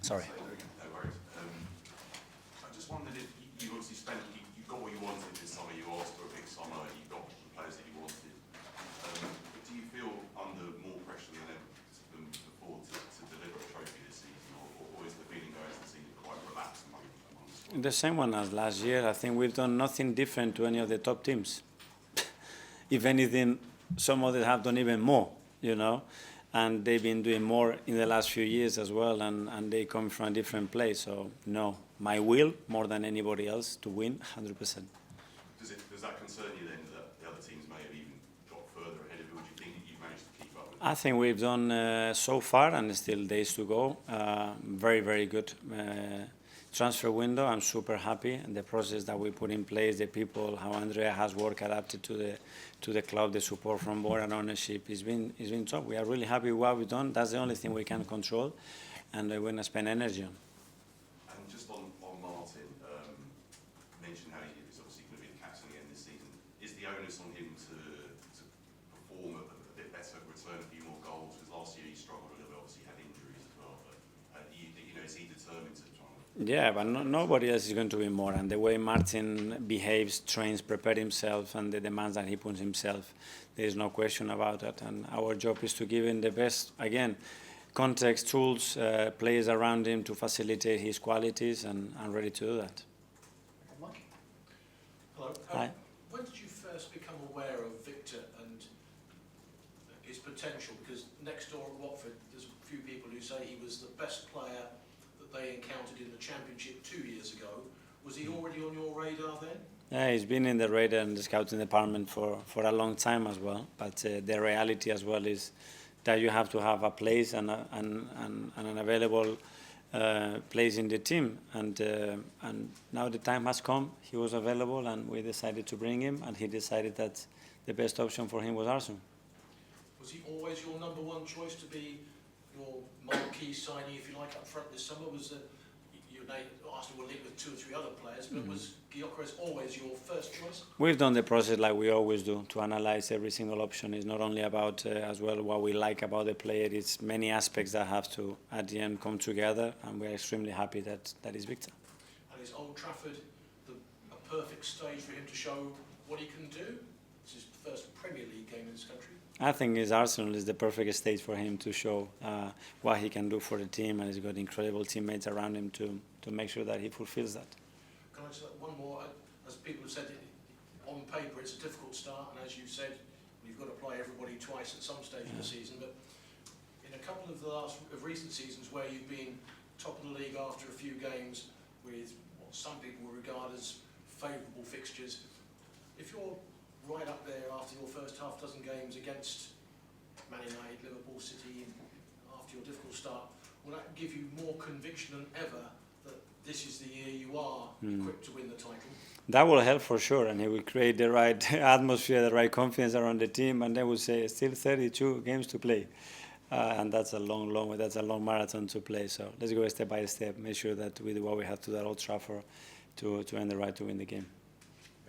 Sorry. No worries. I just wondered if you obviously you got what you wanted this summer, you asked for a big summer, you got the players that you wanted. But do you feel under more pressure than ever than before to deliver a trophy this season, or is the feeling going into the season quite relaxed among the The same one as last year. I think we've done nothing different to any of the top teams. If anything, some others have done even more, you know. And they've been doing more in the last few years as well, and they come from a different place. So, no, my will, more than anybody else, to win 100%. Does that concern you then that the other teams may have even got further ahead of you, or do you think that you've managed to keep up with them? I think we've done so far, and still days to go, very, very good transfer window. I'm super happy, and the process that we put in place, the people, how Andrea has worked, adapted to the club, the support from board and ownership, it's been top. We are really happy with what we've done. That's the only thing we can control, and we're going to spend energy on. And just on Martin, mentioned how he's obviously going to be the captain again this season. Is the onus on him to perform a bit better, return a few more goals? Because last year he struggled a little bit, obviously had injuries as well. But is he determined to try and... Yeah, but nobody else is going to be more. And the way Martin behaves, trains, prepares himself, and the demands that he puts himself, there is no question about that. And our job is to give him the best, again, context, tools, players around him to facilitate his qualities, and I'm ready to do that. Mike? Hello. Hi. When did you first become aware of Viktor and his potential? Because next door at Watford, there's a few people who say he was the best player that they encountered in the Championship 2 years ago. Was he already on your radar then? Yeah, he's been in the radar and the scouting department for a long time as well. But the reality as well is that you have to have a place and an available place in the team. And now the time has come. He was available, and we decided to bring him. And he decided that the best option for him was Arsenal. Was he always your number one choice to be your marquee signing, if you like, up front this summer? Was Arsenal were linked with 2 or 3 other players, but was Gyökeres always your first choice? We've done the process like we always do, to analyze every single option. It's not only about as well what we like about the player, it's many aspects that have to at the end come together, and we're extremely happy that is Viktor. And is Old Trafford a perfect stage for him to show what he can do? This is his first Premier League game in this country. I think Arsenal is the perfect stage for him to show what he can do for the team, and he's got incredible teammates around him to make sure that he fulfills that. Can I just one more? As people have said, on paper it's a difficult start, and as you said, you've got to play everybody twice at some stage of the season. But in a couple of recent seasons where you've been top of the league after a few games with what some people regard as favourable fixtures, if you're right up there after your first half dozen games against Man United, Liverpool, City, after your difficult start, will that give you more conviction than ever that this is the year you are equipped to win the title? That will help for sure, and he will create the right atmosphere, the right confidence around the team, and then we'll say still 32 games to play, and that's a long marathon to play. So let's go step by step, make sure that we do what we have to do at Old Trafford to earn the right to win the game.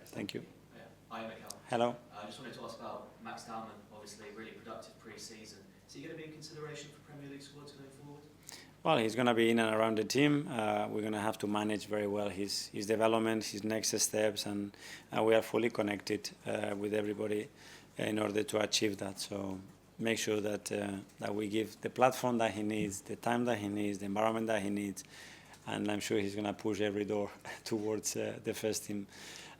Thank you. Yeah. Hi, Michael. Hello. I just wanted to ask about Max Dowman, obviously really productive pre-season. Is he going to be in consideration for Premier League squads going forward? Well, he's going to be in and around the team. We're going to have to manage very well his development, his next steps, and we are fully connected with everybody in order to achieve that. So make sure that we give the platform that he needs, the time that he needs, the environment that he needs, and I'm sure he's going to push every door towards the first team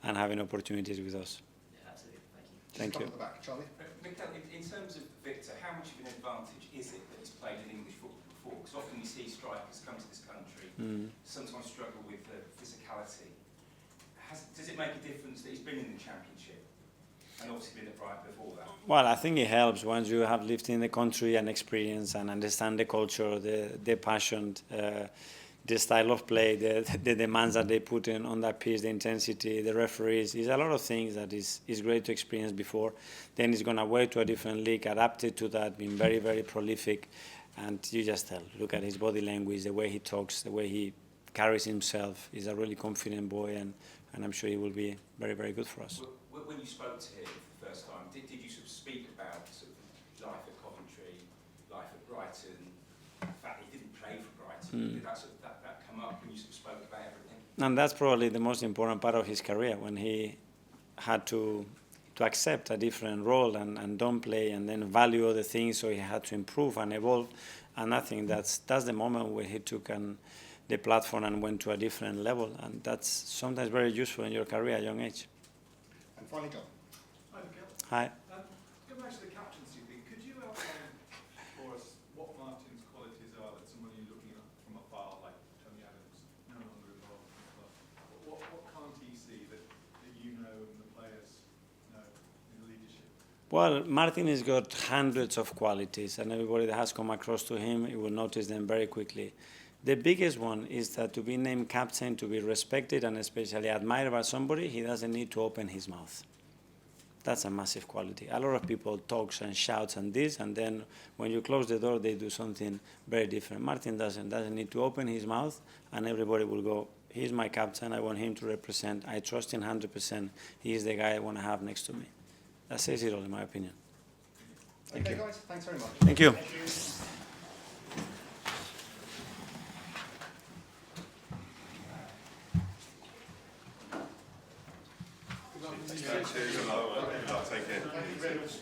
and having opportunities with us. Yeah, absolutely. Thank you. At the back, Charlie. Mikel, in terms of Viktor, how much of an advantage is it that he's played in English football before? Because often we see strikers come to this country, sometimes struggle with the physicality. Does it make a difference that he's been in the Championship and obviously been at Brighton before that? Well, I think it helps once you have lived in the country and experience and understand the culture, the passion, the style of play, the demands that they put in on that pitch, the intensity, the referees. It's a lot of things that is great to experience before. Then he's going to wait to a different league, adapted to that, being very, very prolific. And you just tell, look at his body language, the way he talks, the way he carries himself. He's a really confident boy, and I'm sure he will be very, very good for us. When you spoke to him for the first time, did you sort of speak about sort of life at Coventry, life at Brighton, the fact he didn't play for Brighton Did that come up when you sort of spoke about everything? And that's probably the most important part of his career, when he had to accept a different role and don't play and then value other things, so he had to improve and evolve. And I think that's the moment where he took the platform and went to a different level, and that's sometimes very useful in your career at a young age. And finally, John. Hi, Miguel. Hi. Going back to the captaincy thing, could you outline for us what Martin's qualities are that someone you're looking at from afar, like Tony Adams, no longer involved in the club? What can't he see that you know and the players know in leadership? Well, Martin has got hundreds of qualities, and everybody that has come across to him, he will notice them very quickly. The biggest one is that to be named captain, to be respected and especially admired by somebody, he doesn't need to open his mouth. That's a massive quality. A lot of people talks and shouts and this, and then when you close the door, they do something very different. Martin doesn't need to open his mouth, and everybody will go, he's my captain, I want him to represent, I trust him 100%, he is the guy I want to have next to me. That says it all, in my opinion. Okay, guys, thanks very much. Thank you. Cheers. Take care. Thank you very much.